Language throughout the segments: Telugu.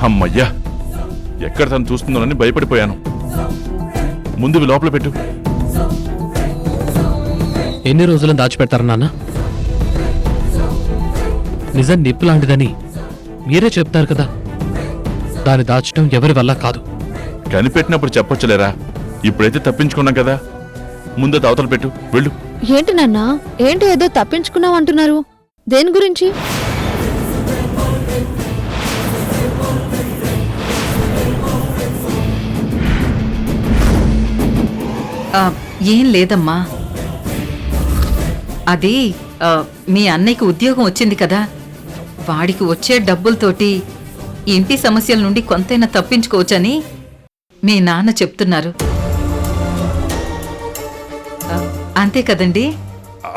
అమ్మయ్యా, ఎక్కడ తను చూస్తుందోనని భయపడిపోయాను. ముందు లోపల పెట్టు. ఎన్ని రోజులను దాచిపెడతారు నాన్న? నిజం నిప్పు లాంటిదని మీరే చెప్తారు కదా. దాన్ని దాచడం ఎవరి వల్ల కాదు. కనిపెట్టినప్పుడు చెప్పొచ్చులేరా, ఇప్పుడైతే తప్పించుకున్నాం కదా. ముందు అవతల పెట్టు, వెళ్ళు. ఏంటి నాన్న, ఏంటి ఏదో తప్పించుకున్నావు అంటున్నారు? దేని గురించి? ఏం లేదమ్మా, అది మీ అన్నయ్యకి ఉద్యోగం వచ్చింది కదా, వాడికి వచ్చే డబ్బులతోటి ఇంటి సమస్యల నుండి కొంతైనా తప్పించుకోవచ్చని మీ నాన్న చెప్తున్నారు. అంతే కదండి?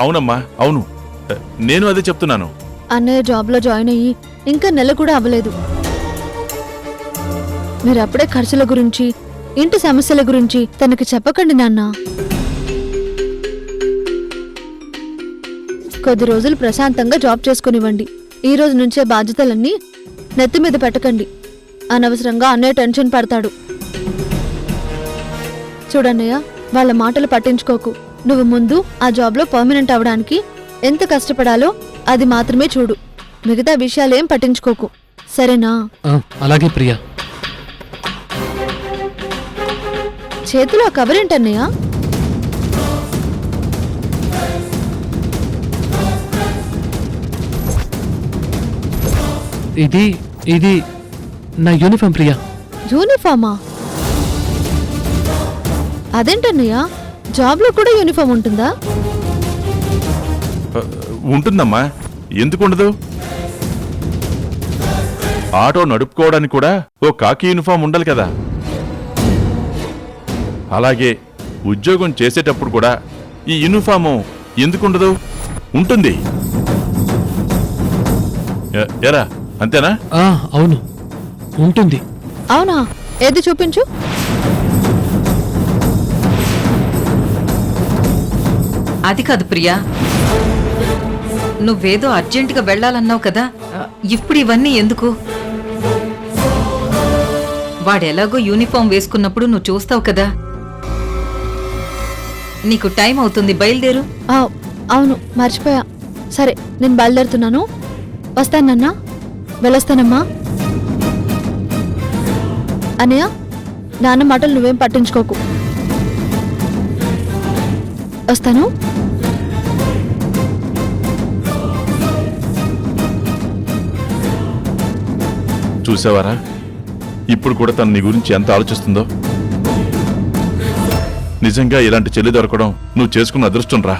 అవునమ్మా, అవును, నేను అదే చెప్తున్నాను. అన్నయ్య జాబ్లో జాయిన్ అయ్యి ఇంకా నెల కూడా అవ్వలేదు. మీరప్పుడే ఖర్చుల గురించి, ఇంటి సమస్యల గురించి తనకి చెప్పకండి నాన్న. కొద్ది రోజులు ప్రశాంతంగా జాబ్ చేసుకునివ్వండి. ఈ రోజు నుంచే బాధ్యతలన్నీ నెత్తి మీద పెట్టకండి. అనవసరంగా అన్నయ్య టెన్షన్ పడతాడు. చూడన్నయ్య, వాళ్ళ మాటలు పట్టించుకోకు. నువ్వు ముందు ఆ జాబ్లో పర్మనెంట్ అవడానికి ఎంత కష్టపడాలో అది మాత్రమే చూడు. మిగతా విషయాలేం పట్టించుకోకు, సరేనా? అలాగే ప్రియా. చేతిలో కవర్ ఏంటన్నయ్య? ఇది నా యూనిఫామ్ ప్రియా. యూనిఫామా? అదేంటన్నయ్య, జాబ్లో కూడా యూనిఫామ్ ఉంటుందా? ఉంటుందమ్మా, ఎందుకుండదు? ఆటో నడుపుకోవడానికి కూడా ఓ కాకి యూనిఫామ్ ఉండాలి కదా. అలాగే ఉద్యోగం చేసేటప్పుడు కూడా ఈ యూనిఫాము ఎందుకుండదు? ఉంటుంది. ఎరా, అంతేనా? అవును, ఉంటుంది. అవునా? ఏది చూపించు. అది కాదు ప్రియా, నువ్వేదో అర్జెంటుగా వెళ్లాలన్నావు కదా, ఇప్పుడు ఇవన్నీ ఎందుకు? వాడెలాగో యూనిఫామ్ వేసుకున్నప్పుడు నువ్వు చూస్తావు కదా. నీకు టైం అవుతుంది, బయలుదేరు. అవును, మర్చిపోయా. సరే, నేను బయలుదేరుతున్నాను. వస్తానన్నా, వెళ్ళొస్తానమ్మా. అన్నయ్య, నాన్న మాటలు నువ్వేం పట్టించుకోకు. వస్తాను. చూసావారా, ఇప్పుడు కూడా తను నీ గురించి ఎంత ఆలోచిస్తుందో. నిజంగా ఇలాంటి చెల్లి దొరకడం నువ్వు చేసుకున్న అదృష్టం రా.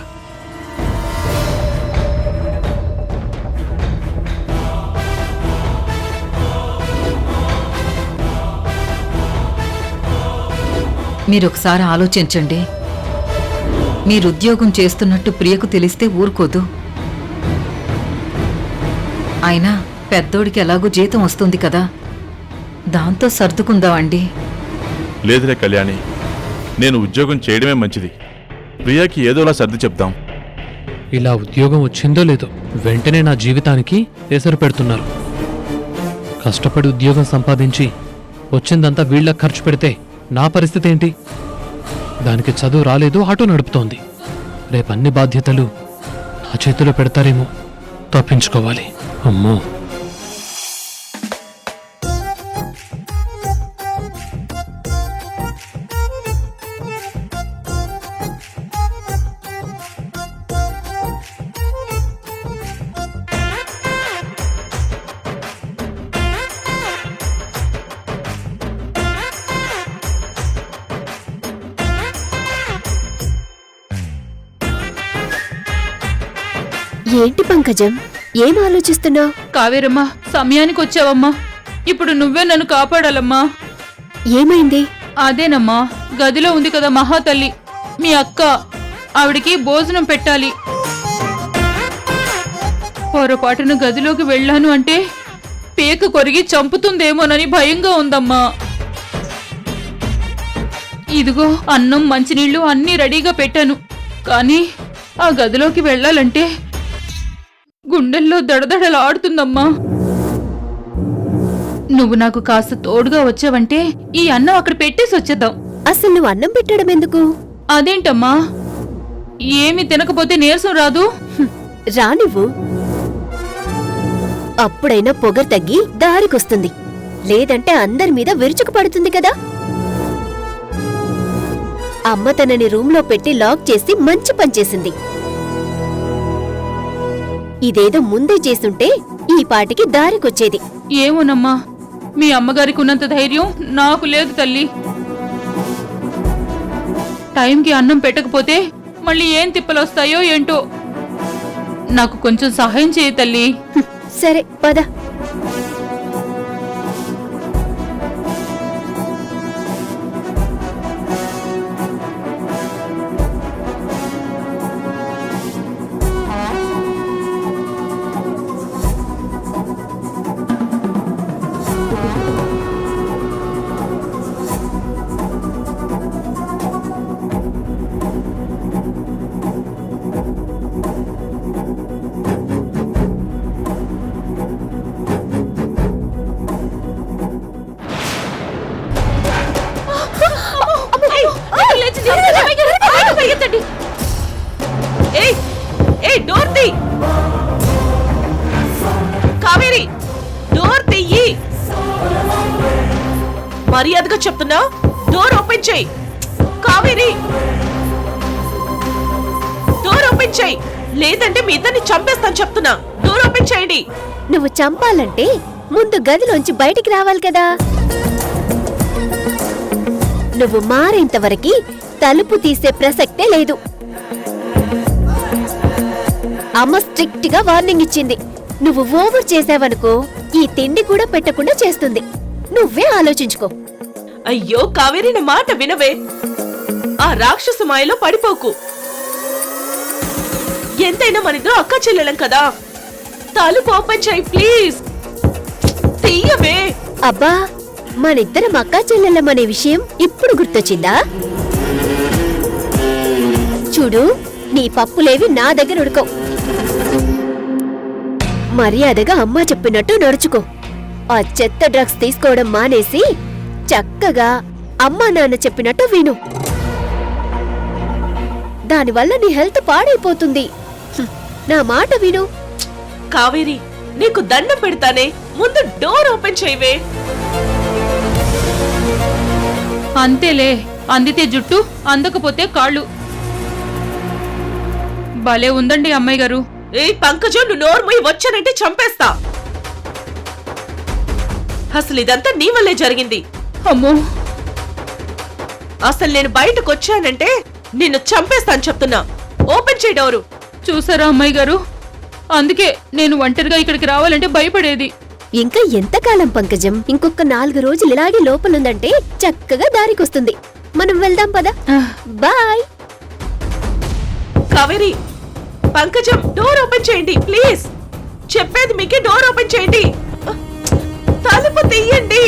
మీరొకసారి ఆలోచించండి. మీరు ఉద్యోగం చేస్తున్నట్టు ప్రియకు తెలిస్తే ఊరుకోదు. అయినా పెద్దోడికి ఎలాగో జీతం వస్తుంది కదా, దాంతో సర్దుకుందామండి. లేదులే కళ్యాణి, నేను ఉద్యోగం చేయడమే మంచిది. ప్రియాకి ఏదోలా సర్ది చెప్దాం. ఇలా ఉద్యోగం వచ్చిందో లేదో వెంటనే నా జీవితానికి ఎసరు పెడుతున్నారు. కష్టపడి ఉద్యోగం సంపాదించి వచ్చిందంతా వీళ్ళ ఖర్చు పెడితే నా పరిస్థితి ఏంటి? దానికి చదువు రాలేదు, ఆటో నడుపుతోంది. రేపన్ని బాధ్యతలు నా చేతిలో పెడతారేమో. తప్పించుకోవాలి. అమ్మో. ఏంటి పంకజం, ఏం ఆలోచిస్తున్నావు? కావేరమ్మా, సమయానికి వచ్చావమ్మా. ఇప్పుడు నువ్వే నన్ను కాపాడాలమ్మా. ఏమైంది? అదేనమ్మా, గదిలో ఉంది కదా మహాతల్లి, మీ అక్క. ఆవిడికి భోజనం పెట్టాలి. పొరపాటును గదిలోకి వెళ్ళాను అంటే పేక కొరిగి చంపుతుందేమోనని భయంగా ఉందమ్మా. ఇదిగో అన్నం మంచినీళ్లు అన్నీ రెడీగా పెట్టాను. కానీ ఆ గదిలోకి వెళ్ళాలంటే గుండెల్లో దడదడలాడుతుందమ్మా. నువ్వు నాకు కాస్త తోడుగా వచ్చావంటే ఈ అన్నం అక్కడ పెట్టేసి వచ్చేద్దాం. అసలు నువ్వు అన్నం పెట్టడం ఎందుకు? అదేంటమ్మా, ఏమి తినకపోతే నీరసం రాదు? రానివ్వు. అప్పుడైనా పొగ తగ్గి దారికొస్తుంది, లేదంటే అందరి మీద విరుచుకు పడుతుంది కదా. అమ్మ తనని రూంలో పెట్టి లాక్ చేసి మంచి పనిచేసింది. ఇదేదో ముందే చేసుంటే ఈ పాటికి దారికొచ్చేది. ఏమోనమ్మా, మీ అమ్మగారికి ఉన్నంత ధైర్యం నాకు లేదు తల్లి. టైంకి అన్నం పెట్టకపోతే మళ్ళీ ఏం తిప్పలొస్తాయో ఏంటో. నాకు కొంచెం సహాయం చేయి తల్లి. సరే పద. డోర్ తీ. కావేరి, డోర్ తీయి. మర్యాదగా చెప్తున్నా, డోర్ ఓపెన్ చేయి. కావేరి, డోర్ ఓపెన్ చేయి, లేదంటే మీ ఇద్దరిని చంపేస్తాను చెప్తున్నా. డోర్ ఓపెన్ చేయండి. నువ్వు చంపాలంటే ముందు గదిలోంచి బయటికి రావాలి కదా. నువ్వు మారేంతవరకి తలుపు తీసే ప్రసక్తే లేదు. అమ్మ స్ట్రిక్ట్ గా వార్నింగ్ ఇచ్చింది. నువ్వు ఓవర్ చేసావనుకో ఈ తిండి కూడా పెట్టకుండా చేస్తుంది. నువ్వే ఆలోచించుకో. అయ్యో కావేరి, నా మాట వినవే. ఆ రాక్షసు మాయలో పడిపోకు. ఎంతైనా మనిద్దరం అక్క చెల్లెలం కదా. తలుపు ఓపెన్ చేయి ప్లీజ్. తీయవే. అబ్బా, మనిద్దరం అక్కా చెల్లెళ్ళమనే విషయం ఇప్పుడు గుర్తొచ్చిందా? చూడు, నీ పప్పులేవి నా దగ్గర ఉడకవు. మర్యాదగా అమ్మా చెప్పినట్టు నడుచుకో. ఆ చెత్త డ్రగ్స్ తీసుకోవడం మానేసి చక్కగా అమ్మా నాన్న చెప్పినట్టు విను. దానివల్ల నీ హెల్త్ పాడైపోతుంది. నా మాట విను. కావేరి, నీకు దండం పెడతానే, ముందు డోర్ ఓపెన్ చేయవే. అంతేలే, అందితే జుట్టు, అందకపోతే కాళ్ళు. భలే ఉందండి అమ్మాయి గారు. ఏ పంకజం, నువ్వు నోర్మూయి, వచ్చానంటే చంపేస్తా. అసలు ఇదంతా నీ వల్లే జరిగింది. అమ్మో, అసలు నేను బయటకు వచ్చానంటే నిన్ను చంపేస్తాను చెప్తున్నా. ఓపెన్ చేయి డోరు. చూసారా అమ్మాయి గారు, అందుకే నేను ఒంటరిగా ఇక్కడికి రావాలంటే భయపడేది. ఇంకా ఎంతకాలం పంకజం? ఇంకొక 4 రోజులు ఇలాగే లోపలుందంటే చక్కగా దారికొస్తుంది. మనం వెళ్దాం పద. బాయ్. కావేరి, పంకజం, డోర్ ఓపెన్ చేయండి ప్లీజ్. చెప్పేది మీకే, డోర్ ఓపెన్ చేయండి. తలుపు తీయండి.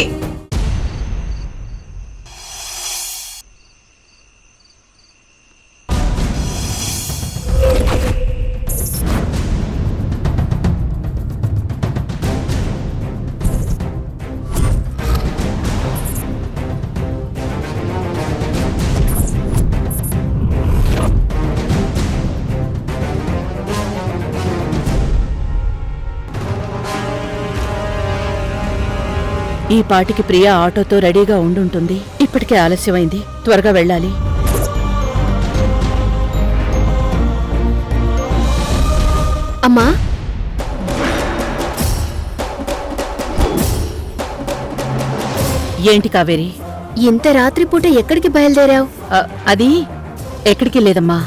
ఈ పాటికి ప్రియా ఆటోతో రెడీగా ఉండుంటుంది. ఇప్పటికే ఆలస్యమైంది, త్వరగా వెళ్ళాలి. అమ్మా, ఏంటి కావేరి? ఇంత రాత్రిపూట ఎక్కడికి బయలుదేరావు? అది ఎక్కడికి లేదమ్మా.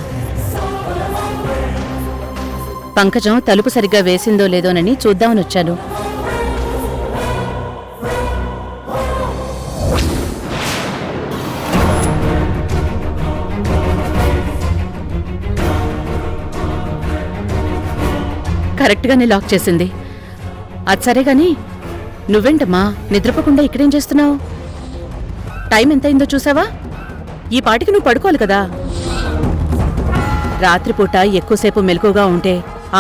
పంకజం తలుపు సరిగ్గా వేసిందో లేదోనని చూద్దామని వచ్చాను. కరెక్ట్గానే లాక్ చేసింది. అది సరే గాని నువ్వేంటమ్మా నిద్రపోకుండా ఇక్కడేం చేస్తున్నావు? టైం ఎంతైందో చూసావా? ఈ పాటికి నువ్వు పడుకోవాలి కదా. రాత్రిపూట ఎక్కువసేపు మెలకుగా ఉంటే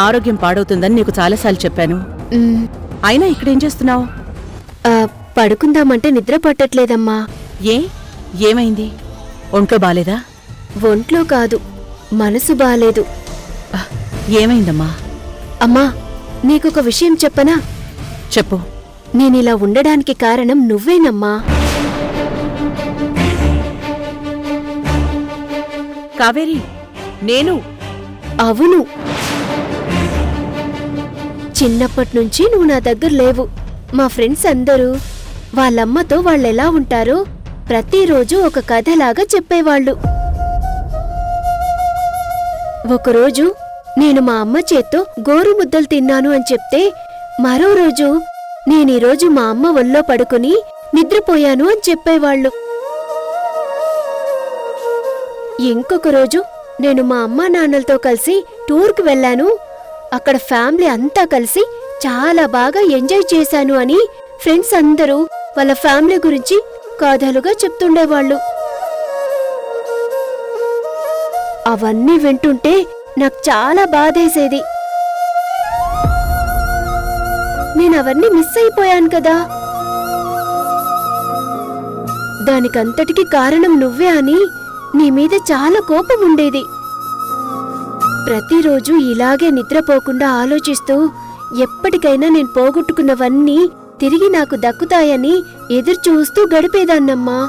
ఆరోగ్యం పాడవుతుందని నీకు చాలాసార్లు చెప్పాను. అయినా ఇక్కడేం చేస్తున్నావు? పడుకుందామంటే నిద్ర పట్టట్లేదమ్మా. ఏమైంది? ఒంట్లో బాలేదా? ఒంట్లో కాదు, మనసు బాలేదు. ఏమైందమ్మా? అమ్మా, నీకొక విషయం చెప్పనా? చెప్పు. నేనిలా ఉండడానికి కారణం నువ్వేనమ్మా. కావేరి, నేను? అవును. చిన్నప్పట్నుంచి నువ్వు నా దగ్గర లేవు. మా ఫ్రెండ్స్ అందరూ వాళ్ళమ్మతో వాళ్ళెలా ఉంటారో ప్రతిరోజు ఒక కథలాగా చెప్పేవాళ్ళు. ఒకరోజు నేను మా అమ్మ చేత్తో గోరు ముద్దలు తిన్నాను అని చెప్తే, మరో రోజు నేనీరోజు మా అమ్మ ఒళ్ళో పడుకుని నిద్రపోయాను అని చెప్పేవాళ్ళు. ఇంకొక రోజు నేను మా అమ్మా నాన్నలతో కలిసి టూర్కి వెళ్ళాను, అక్కడ ఫ్యామిలీ అంతా కలిసి చాలా బాగా ఎంజాయ్ చేశాను అని ఫ్రెండ్స్ అందరూ వాళ్ళ ఫ్యామిలీ గురించి కథలుగా చెప్తుండేవాళ్ళు. అవన్నీ వింటుంటే నాకు చాలా బాధేసేది. నేనవన్నీ మిస్ అయిపోయాను కదా. దానికంతటికి కారణం నువ్వే అని నీ మీద చాలా కోపం ఉండేది. ప్రతిరోజు ఇలాగే నిద్రపోకుండా ఆలోచిస్తూ ఎప్పటికైనా నేను పోగొట్టుకున్నవన్నీ తిరిగి నాకు దక్కుతాయని ఎదురుచూస్తూ గడిపేదాన్నమ్మా.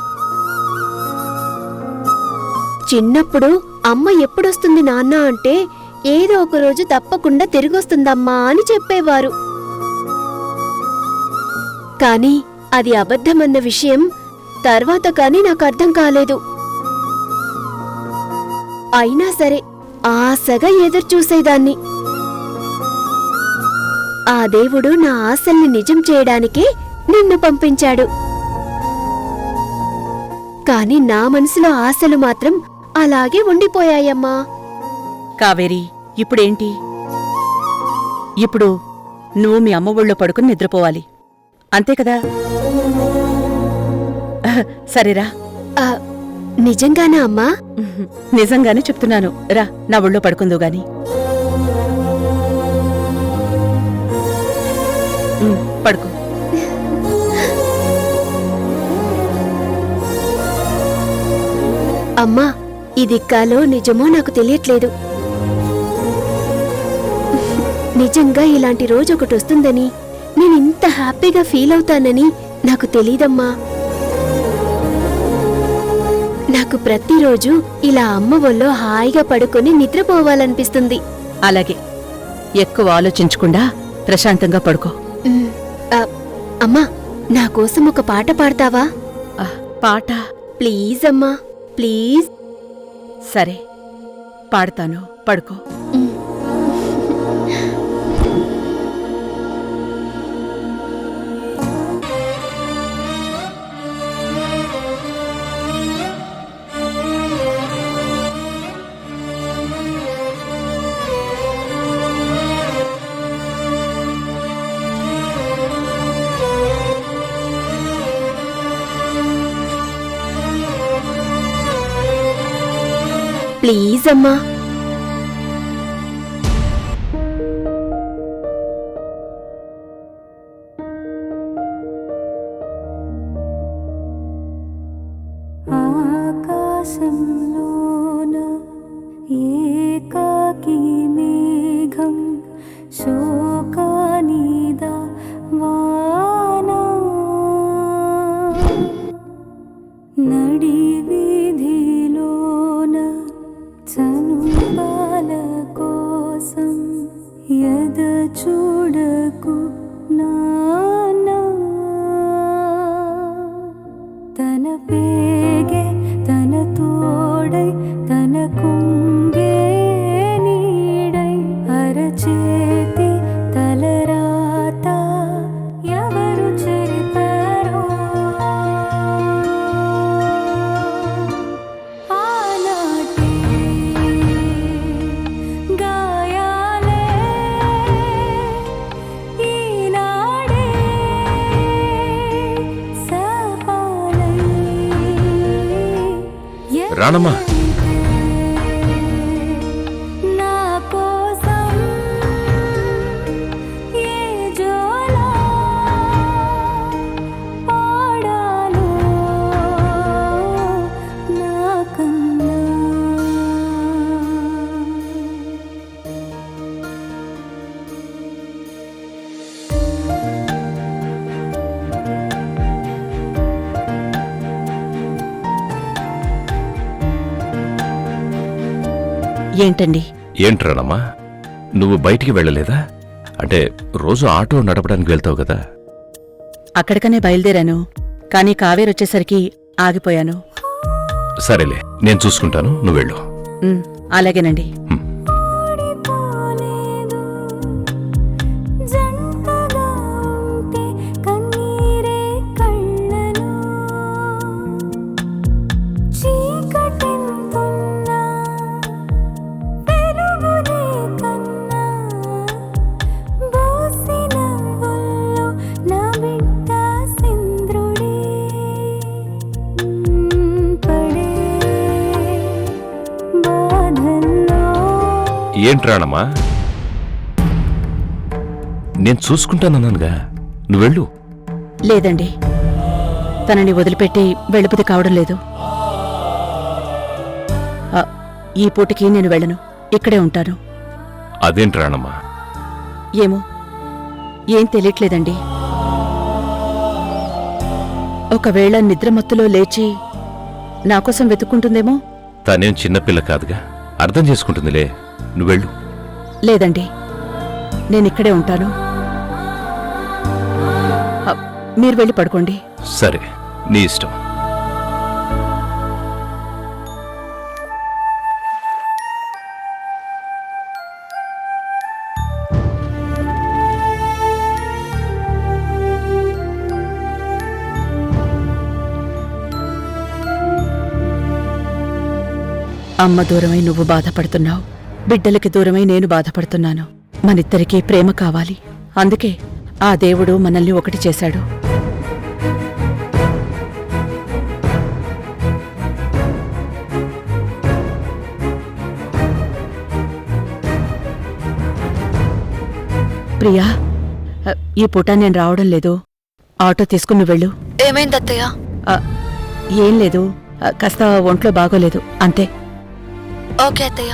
చిన్నప్పుడు అమ్మ ఎప్పుడొస్తుంది నాన్న అంటే ఏదో ఒక రోజు తప్పకుండా తిరిగొస్తుందమ్మా అని చెప్పేవారు. కాని అది అబద్ధమన్న విషయం తర్వాత కాని నాకు అర్థం కాలేదు. అయినా సరే ఆశగా ఎదురుచూసేదాన్ని. ఆ దేవుడు నా ఆశల్ని నిజం చేయడానికే నిన్ను పంపించాడు. కాని నా మనసులో ఆశలు మాత్రం అలాగే ఉండిపోయాయమ్మా. కావేరి, ఇప్పుడేంటి? ఇప్పుడు నువ్వు మీ అమ్మ ఒళ్ళో పడుకుని నిద్రపోవాలి, అంతే కదా? సరేరా. నిజంగానా అమ్మా? నిజంగానే చెప్తున్నాను, రా నా ఒళ్ళో పడుకుందో గాని. పడుకో. అమ్మా, ఇది కలో నిజమో నాకు తెలియట్లేదు. నిజంగా ఇలాంటి రోజు ఒకటి వస్తుందని, నేనింత హ్యాపీగా ఫీల్ అవుతానని నాకు తెలీదమ్మా. నాకు ప్రతిరోజు ఇలా అమ్మ ఒళ్ళో హాయిగా పడుకొని నిద్రపోవాలనిపిస్తుంది. అలాగే, ఎక్కువ ఆలోచించకుండా ప్రశాంతంగా పడుకో. అమ్మా, నా కోసం ఒక పాట పాడతావా? పాట? ప్లీజ్ అమ్మా, ప్లీజ్. సరే, పాడతాను, పడుకో. ప్లీజ్ అమ్మా. ఆకాశంలోన ఏకాకి మేఘం శోకానిదా వానా నడి వీధిలోన చనుబాల కోసం యద చూడకు నానా తన పేగే తన తోడై తన కుంగే నీడై అరచేతి తలరాత ఎవరు చెరిపారో ఆనాటి గాయాలే ఈనాడే రానమ్మా. నా కోసం ఏ జోలా పాడాలో నాకన్నా. ఏంటండి? ఏంట్రానమ్మా, నువ్వు బయటికి వెళ్ళలేదా? అంటే రోజు ఆటో నడపడానికి వెళ్తావు కదా. అక్కడికనే బయలుదేరాను, కానీ కావేరొచ్చేసరికి ఆగిపోయాను. సరేలే, నేను చూసుకుంటాను, నువ్వు వెళ్ళు. అలాగేనండి. ఓడిపోలేదు జంటగా ఉంటే కన్నీరే కళ్ళలో చీకటెంతున్నా వెలుగునే కన్నా బోసిన ఒళ్ళో నా బిడ్డ సింద్రుడే పడే బాధల్లో. ఏంట్రానమ్మా, నేను చూసుకుంటానన్నానుగా, నువ్వెళ్ళు. లేదండి, తనని వదిలిపెట్టి వెళ్ళబుద్ధి కావడం లేదు. ఈ పూటకి నేను వెళ్ళను, ఇక్కడే ఉంటాను. అదేంట్రానమ్మా? ఏమో, ఏం తెలియట్లేదండి. ఒకవేళ నిద్రమత్తులో లేచి నాకోసం వెతుక్కుంటుందేమో. తనేం చిన్నపిల్ల కాదుగా, అర్థం చేసుకుంటుందిలే, నువ్వెళ్ళు. లేదండి, నేనిక్కడే ఉంటాను. మీరు వెళ్ళి పడుకోండి. సరే, నీ ఇష్టం. అమ్మ దూరమై నువ్వు బాధపడుతున్నావు, బిడ్డలకి దూరమై నేను బాధపడుతున్నాను. మనిద్దరికీ ప్రేమ కావాలి, అందుకే ఆ దేవుడు మనల్ని ఒకటి చేశాడు. ప్రియా, ఈ పూట నేను రావడం లేదు, ఆటో తీసుకుని నువ్వు వెళ్ళు. ఏమైంది అత్తయ్య? ఏం లేదు, కాస్త ఒంట్లో బాగోలేదు అంతే. ఓకే అత్తయ్య.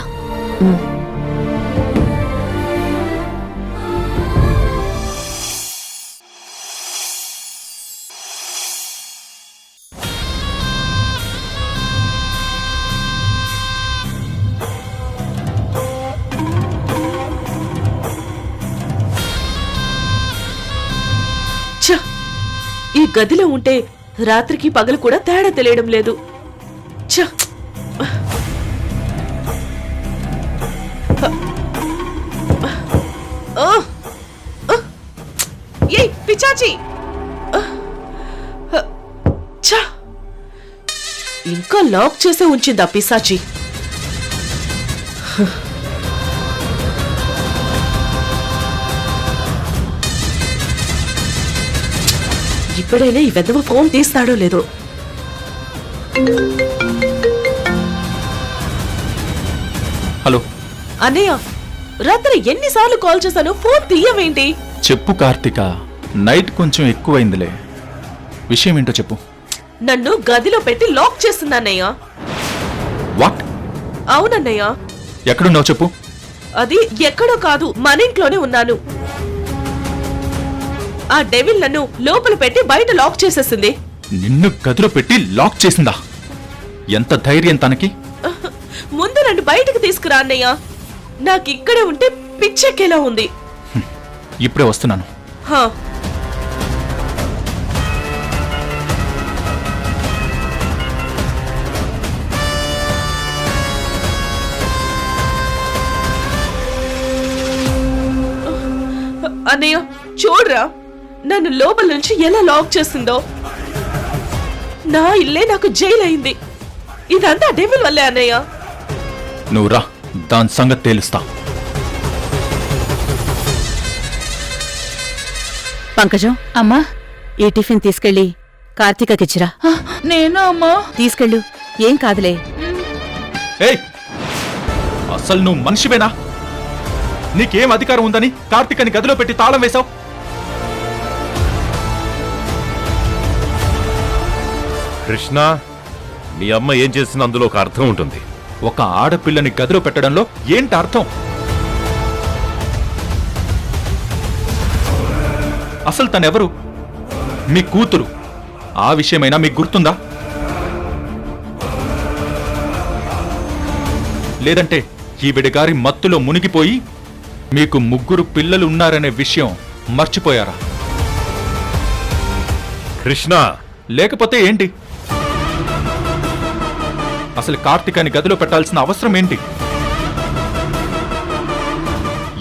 ఛ! ఈ గదిలో ఉంటే రాత్రికి పగలు కూడా తేడా తెలియడం లేదు. ఛ! ఏయ్ పిచాచి! ఛ! ఇంకా లాక్ చేసే ఉంచిందా పిశాచి? ఇప్పుడైనా ఈ వెధవ ఫోన్ తీస్తాడో లేదో. హలో అన్నయ్య, రాత్రి ఎన్నిసార్లు కాల్ చేశాను, ఫోన్ తీయవేంటి? చెప్పు కార్తిక, నైట్ కొంచెం ఎక్కువైందిలే. విషయం ఏంటో చెప్పు. నన్ను గదిలో పెట్టి లాక్ చేస్తుంది అన్నయ్య. వాట్? అవునన్నయ్య. ఎక్కడున్నావు చెప్పు. అది ఎక్కడో కాదు, మన ఇంట్లోనే ఉన్నాను. ఆ డెవిల్ నన్ను లోపల పెట్టి బయట లాక్ చేసేసింది. నిన్ను గదిలో పెట్టి లాక్ చేసిందా? ఎంత ధైర్యం తనకి? ముందు నన్ను బయటకు తీసుకురా అన్నయ్య, నాకు ఇక్కడే ఉంటే పిచ్చెక్కేలా ఉంది. ఇప్పుడే వస్తున్నాను. హా. అన్నయ్య చూడరా, నన్ను లోపల నుంచి ఎలా లాక్ చేసిందో. నా ఇల్లే నాకు జైలు అయింది. ఇదంతా డెవిల్ వల్లే అన్నయ్య. నువ్వు రా, దాని సంగతి తేలుస్తా. పంకజం, అమ్మా, ఈ టిఫిన్ తీసుకెళ్ళి కార్తీకకిచ్చిరా. నేను అమ్మా తీసుకెళ్ళు, ఏం కాదులే. ఏయ్, అసలు నువ్వు మనిషివేనా? నీకేం అధికారం ఉందని కార్తీకని గదిలో పెట్టి తాళం వేశావు? కృష్ణ, మీ అమ్మ ఏం చేసిన అందులో ఒక అర్థం ఉంటుంది. ఒక ఆడపిల్లని గదిలో పెట్టడంలో ఏంటి అర్థం? అసలు తనెవరు? మీ కూతురు. ఆ విషయమైనా మీకు గుర్తుందా? లేదంటే ఈవిడ గారి మత్తులో మునిగిపోయి మీకు 3 పిల్లలు ఉన్నారనే విషయం మర్చిపోయారా? కృష్ణ, లేకపోతే ఏంటి? అసలు కార్తీకాన్ని గదిలో పెట్టాల్సిన అవసరం ఏంటి?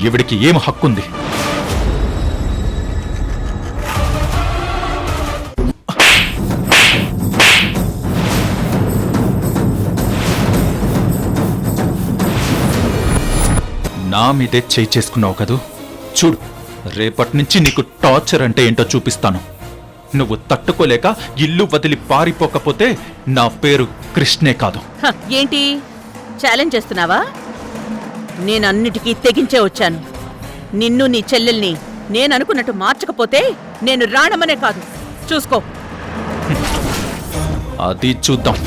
ఈవిడికి ఏం హక్కుంది? నా మీదే చేయి చేసుకున్నావు కదూ? చూడు, రేపటి నుంచి నీకు టార్చర్ అంటే ఏంటో చూపిస్తాను. నువ్వు తట్టుకోలేక ఇల్లు వదిలి పారిపోకపోతే నా పేరు కృష్ణే కాదు. ఏంటి ఛాలెంజ్ చేస్తున్నావా? నేను అన్నిటికీ తెగించే వచ్చాను. నిన్ను నీ చెల్లెల్ని నేను అనుకున్నట్టు మార్చకపోతే నేను రాణమనే కాదు, చూసుకో. అది చూద్దాం.